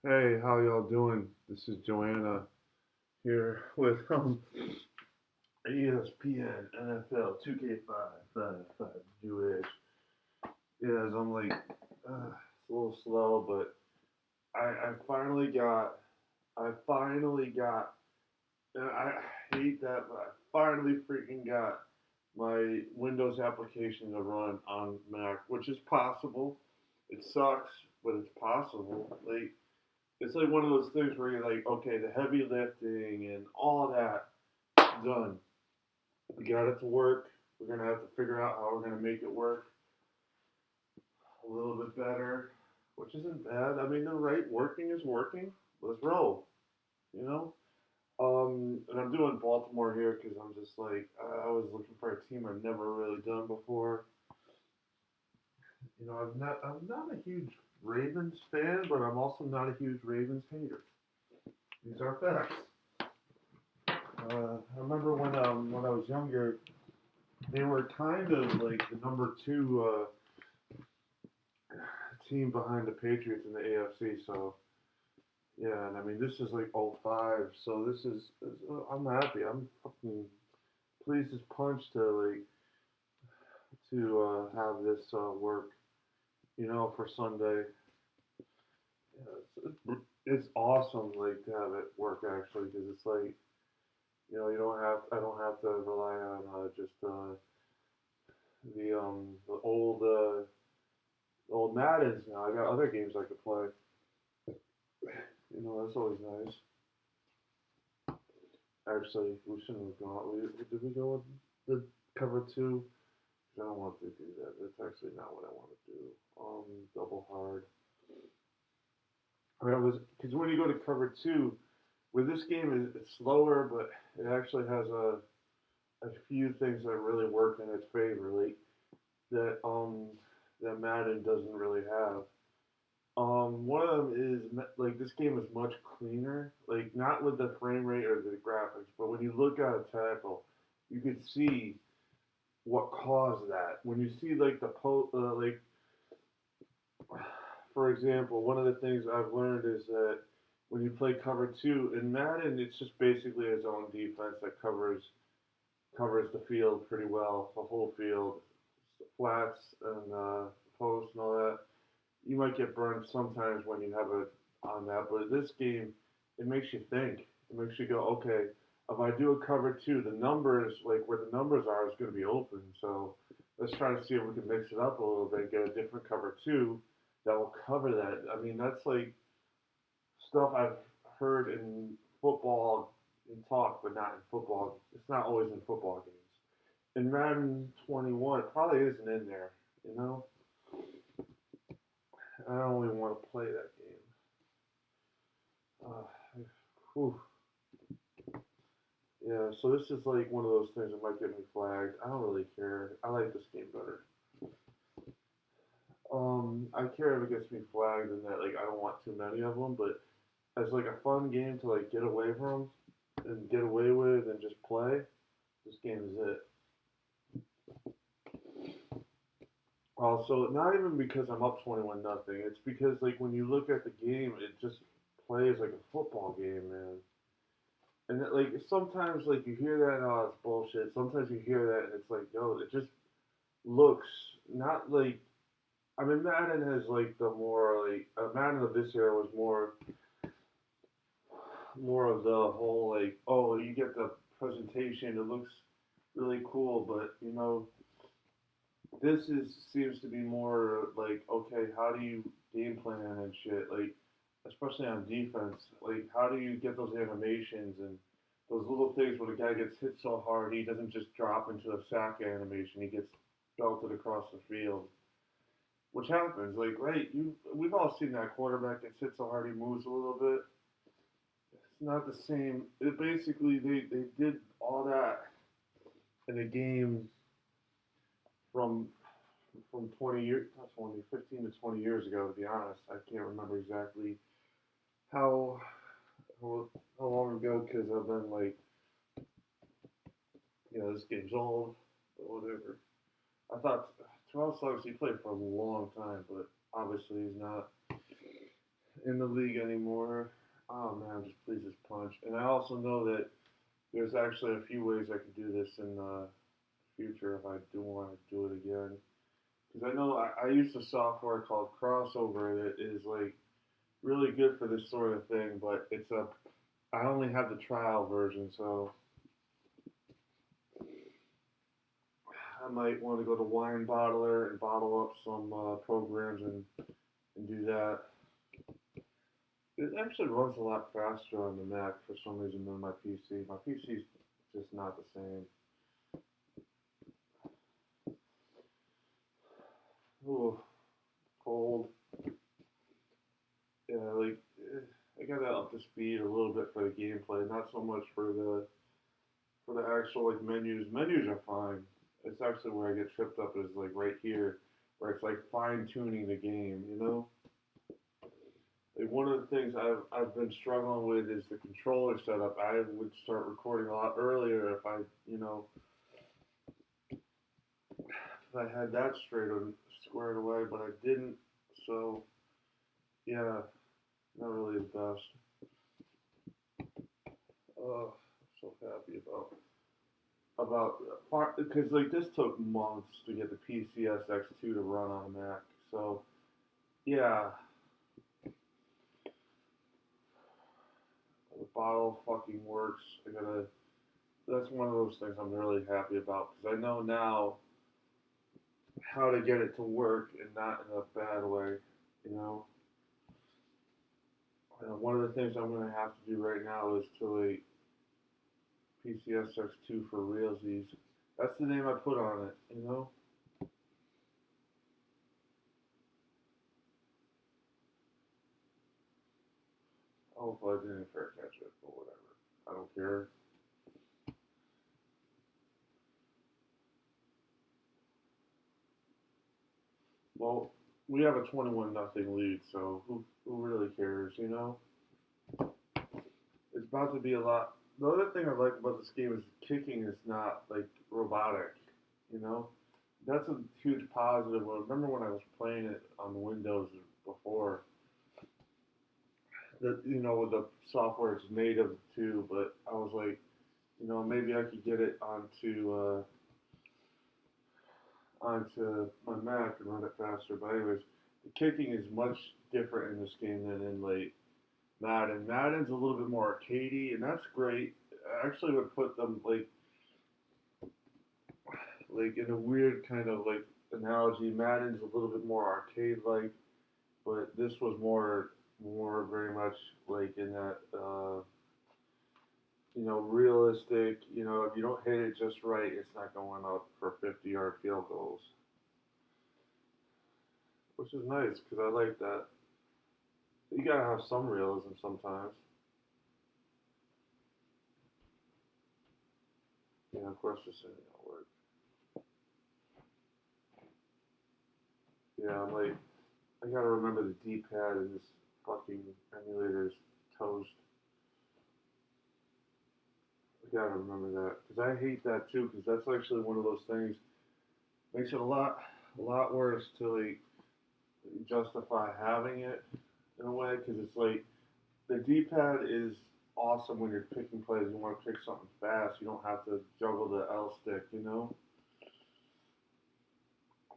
Hey, how y'all doing? This is Joanna here with ESPN NFL 2K5 Jewish. Yes, I'm like it's a little slow, but I finally got and I hate that, but I finally freaking got my Windows application to run on Mac, which is possible. It sucks, but it's possible. It's like one of those things where you're like, okay, the heavy lifting and all that done. We got it to work. We're gonna have to figure out how we're gonna make it work a little bit better, which isn't bad. I mean, the right working is working. Let's roll, you know. And I'm doing Baltimore here because I'm just like I was looking for a team I've never really done before. I'm not a huge Ravens fan, but I'm also not a huge Ravens hater. These are facts. I remember when I was younger, they were kind of like the number two team behind the Patriots in the AFC. So yeah, and I mean this is like '05. So I'm happy. I'm fucking pleased as punch to have this work. For Sunday. Yeah, it's awesome like to have it work actually because it's like you don't have I don't have to rely on just the old Maddens now. I got other games I could play. That's always nice. Actually, we shouldn't have gone. Did we go with the cover two? I don't want to do that. That's actually not what I want to do. Double hard. I mean, I was because when you go to cover two, with this game it's slower, but it actually has a few things that really work in its favor, like that that Madden doesn't really have. One of them is like this game is much cleaner, like not with the frame rate or the graphics, but when you look at a tackle, you can see what caused that. When you see like like for example, one of the things I've learned is that when you play cover two in Madden, it's just basically a zone defense that covers the field pretty well, the whole field, flats and posts and all that. You might get burned sometimes when you have it on that, but this game, it makes you think. It makes you go, okay, if I do a cover two, the numbers, like where the numbers are, is going to be open. So let's try to see if we can mix it up a little bit, get a different cover two that will cover that. I mean, that's like stuff I've heard in football in talk, but not in football. It's not always in football games. In Madden 21, it probably isn't in there. You know, I don't even want to play that game. Uh, whew. Yeah, so this is like one of those things that might get me flagged. I don't really care. I like this game better. I care if it gets me flagged and that like I don't want too many of them, but as like a fun game to like get away from and get away with and just play, this game is it. Also, not even because I'm up 21-0. It's because like when you look at the game, it just plays like a football game, man. And like sometimes like you hear that, oh, it's bullshit. Sometimes you hear that and it's like, yo, it just looks not like. I mean, Madden has like the more like Madden of this era was more of the whole like, oh, you get the presentation, it looks really cool, but this is seems to be more like, okay, how do you game plan and shit, like especially on defense, like how do you get those animations and those little things where the guy gets hit so hard he doesn't just drop into a sack animation, he gets belted across the field, which happens. Like, right, we've all seen that quarterback gets hit so hard he moves a little bit. It's not the same. It basically they did all that in a game from 20 years, not 20, 15 to 20 years ago. To be honest, I can't remember exactly how how long ago because I've been like, this game's old, but whatever. I thought Terrell Suggs he played for a long time, but obviously he's not. in the league anymore. Oh man, just please just punch. And I also know that there's actually a few ways I could do this in the future if I do want to do it again. Because I know I used a software called Crossover that is like really good for this sort of thing, but I only have the trial version, so I might want to go to Wine Bottler and bottle up some programs and do that. It actually runs a lot faster on the Mac for some reason than my PC. My PC's just not the same. Ooh, cold. Yeah, like I gotta up the speed a little bit for the gameplay, not so much for the actual like menus. Menus are fine. It's actually where I get tripped up is like right here, where it's like fine tuning the game. You know, like one of the things I've been struggling with is the controller setup. I would start recording a lot earlier if I if I had that straight and squared away, but I didn't. So yeah, not really the best. Oh, so happy about because like this took months to get the PCSX2 to run on a Mac. So yeah, the bottle fucking works. I gotta. That's one of those things I'm really happy about because I know now how to get it to work and not in a bad way. You know, one of the things I'm gonna have to do right now is to like PCSX2 for realsies. That's the name I put on it. You know. Hopefully I didn't fair catch it, but whatever. I don't care. Well, we have a 21-0 lead, so who really cares, you know? It's about to be a lot. The other thing I like about this game is kicking is not like robotic, you know? That's a huge positive. I remember when I was playing it on Windows before, that the software is native too, but I was like, maybe I could get it onto my Mac and run it faster. But anyways, the kicking is much different in this game than in like Madden. Madden's a little bit more arcadey, and that's great. I actually would put them like in a weird kind of like analogy. Madden's a little bit more arcade like, but this was more very much like in that realistic. If you don't hit it just right, it's not going up for 50-yard field goals, which is nice because I like that. You gotta have some realism sometimes. Yeah, of course this isn't gonna work. Yeah, I'm like, I gotta remember the D-pad in this fucking emulator is toast. I gotta remember that because I hate that too. Because that's actually one of those things makes it a lot worse to like justify having it in a way. Because it's like the D-pad is awesome when you're picking plays. You want to pick something fast. You don't have to juggle the L stick, you know.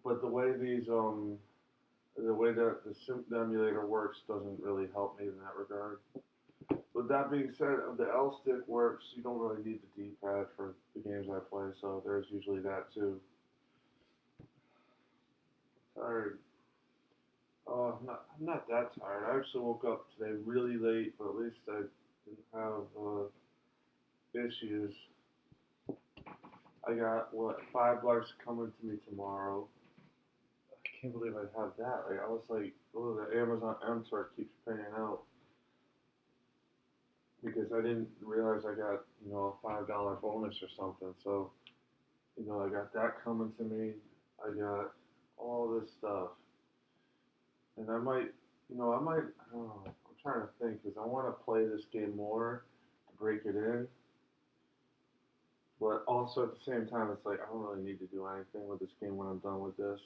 But the way that the emulator works doesn't really help me in that regard. With that being said, the L stick works. You don't really need the D-pad for the games I play, so there's usually that too. Tired. I'm not that tired. I actually woke up today really late, but at least I didn't have issues. I got what $5 coming to me tomorrow. I can't believe I have that. Like, I was like, oh, the Amazon M store keeps paying out because I didn't realize I got a $5 bonus or something. So I got that coming to me. I got all this stuff, and I don't know. I'm trying to think because I want to play this game more to break it in, but also at the same time, it's like I don't really need to do anything with this game when I'm done with this.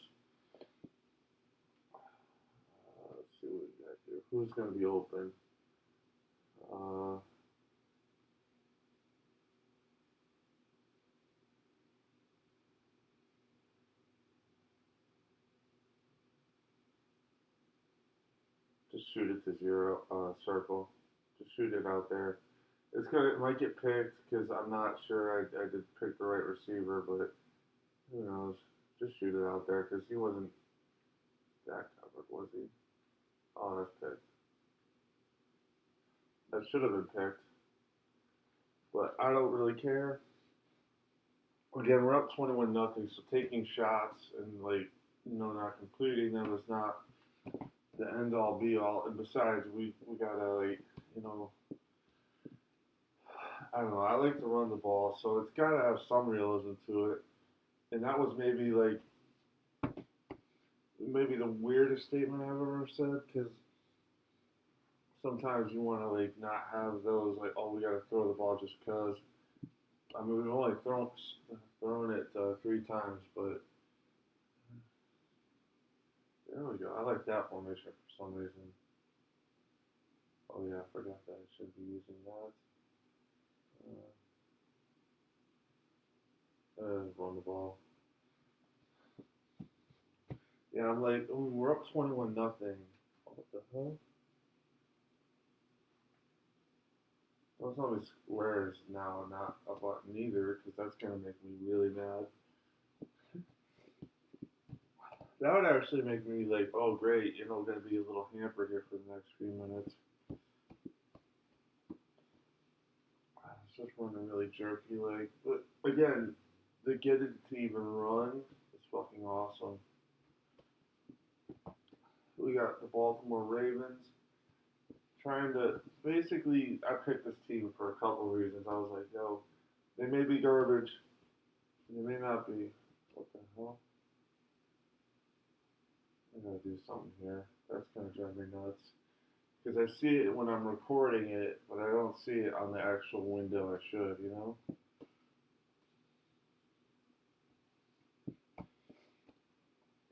Let's see what we got here. who's going to be open. Uh, just shoot it to zero circle. Just shoot it out there. It might get picked because I'm not sure I did pick the right receiver, but who knows? Just shoot it out there because he wasn't that covered, was he? Oh, that's picked. That should have been picked, but I don't really care. Again, we're up 21 nothing, so taking shots and not completing them is not the end all be all. And besides, we gotta you know I don't know. I like to run the ball, so it's gotta have some realism to it. And that was maybe the weirdest statement I've ever said because sometimes you want to not have those oh we gotta throw the ball just because. I mean we've only thrown it 3 times, but there we go. I like that formation for some reason. Oh yeah, I forgot that I should be using that. Run the ball. Yeah, I'm like, ooh, we're up 21 nothing. What the hell? Don't tell me squares now, not a button either, because that's gonna make me really mad. That would actually make me like, oh great, gonna be a little hampered here for the next few minutes. It's just running really jerky, but again, to get it to even run is fucking awesome. We got the Baltimore Ravens trying to basically. I picked this team for a couple of reasons. I was like, yo, they may be garbage, they may not be. What the hell? I gotta do something here. That's gonna drive me nuts. Because I see it when I'm recording it, but I don't see it on the actual window I should.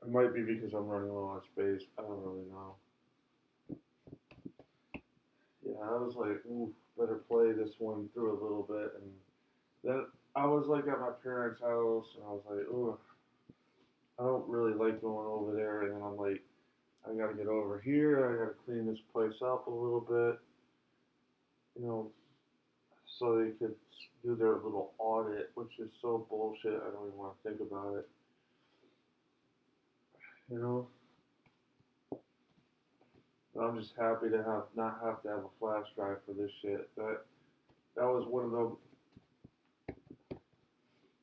It might be because I'm running low on space. I don't really know. Yeah, I was like, ooh, better play this one through a little bit. And then I was like at my parents' house, and I was like, ooh, I don't really like going over there. And then I'm like, I gotta get over here. I gotta clean this place up a little bit, you know, so they could do their little audit, which is so bullshit. I don't even want to think about it. You know, but I'm just happy to have not have to have a flash drive for this shit. That was one of the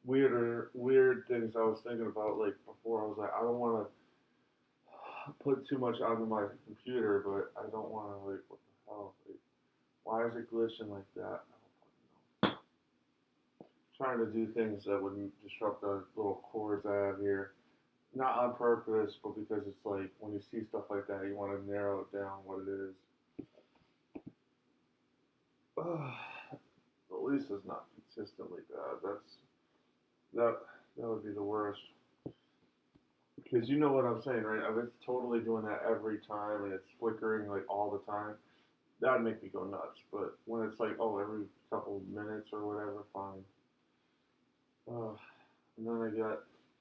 weird things I was thinking about like before. I was like, I don't want to put too much onto my computer, but I don't want to what the hell? Why is it glitching like that? I don't fucking know. Trying to do things that wouldn't disrupt the little cords I have here. Not on purpose, but because it's like when you see stuff like that, you want to narrow it down what it is. At least it's not consistently bad. That that would be the worst. Because you know what I'm saying, right? If it's totally doing that every time and it's flickering like all the time, that'd make me go nuts. But when it's like, oh, every couple minutes or whatever, fine. And then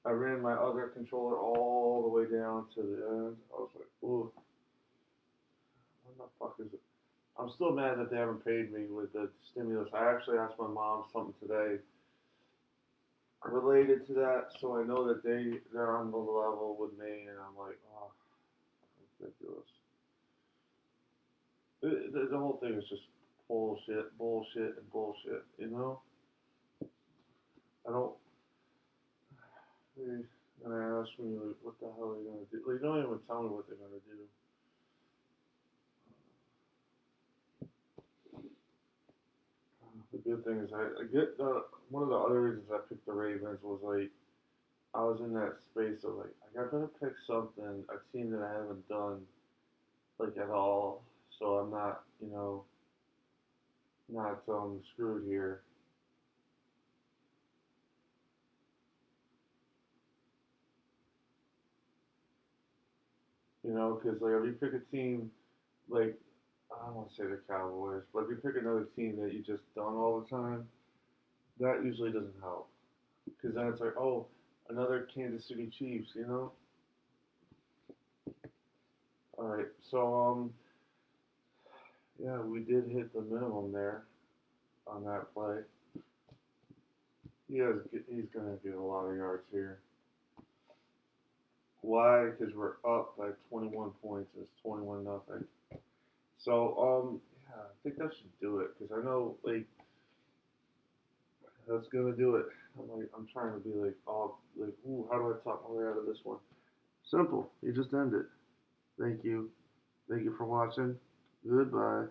I ran my other controller all the way down to the end. I was like, ooh, what the fuck is it? I'm still mad that they haven't paid me with the stimulus. I actually asked my mom something today related to that, so I know that they're on the level with me, and I'm like, oh, ridiculous. The whole thing is just bullshit, and bullshit. I don't. They, and I ask me like, what the hell are they gonna do? They don't even tell me what they're gonna do. The good thing is I get one of the other reasons I picked the Ravens was like I was in that space of like I gotta pick something a team that I haven't done like at all, so I'm not not screwed here. Because like if you pick a team like I don't want to say the Cowboys, but if you pick another team that you just don't all the time, that usually doesn't help. Because then it's like, oh, another Kansas City Chiefs, you know? All right, so yeah, we did hit the minimum there on that play. He's gonna get a lot of yards here. Why? Because we're up by 21 points. It's 21-0. So yeah, I think that should do it. Because I know like that's gonna do it. I'm trying to be like, oh, like, ooh, how do I talk my way out of this one? Simple. You just end it. Thank you. Thank you for watching. Goodbye.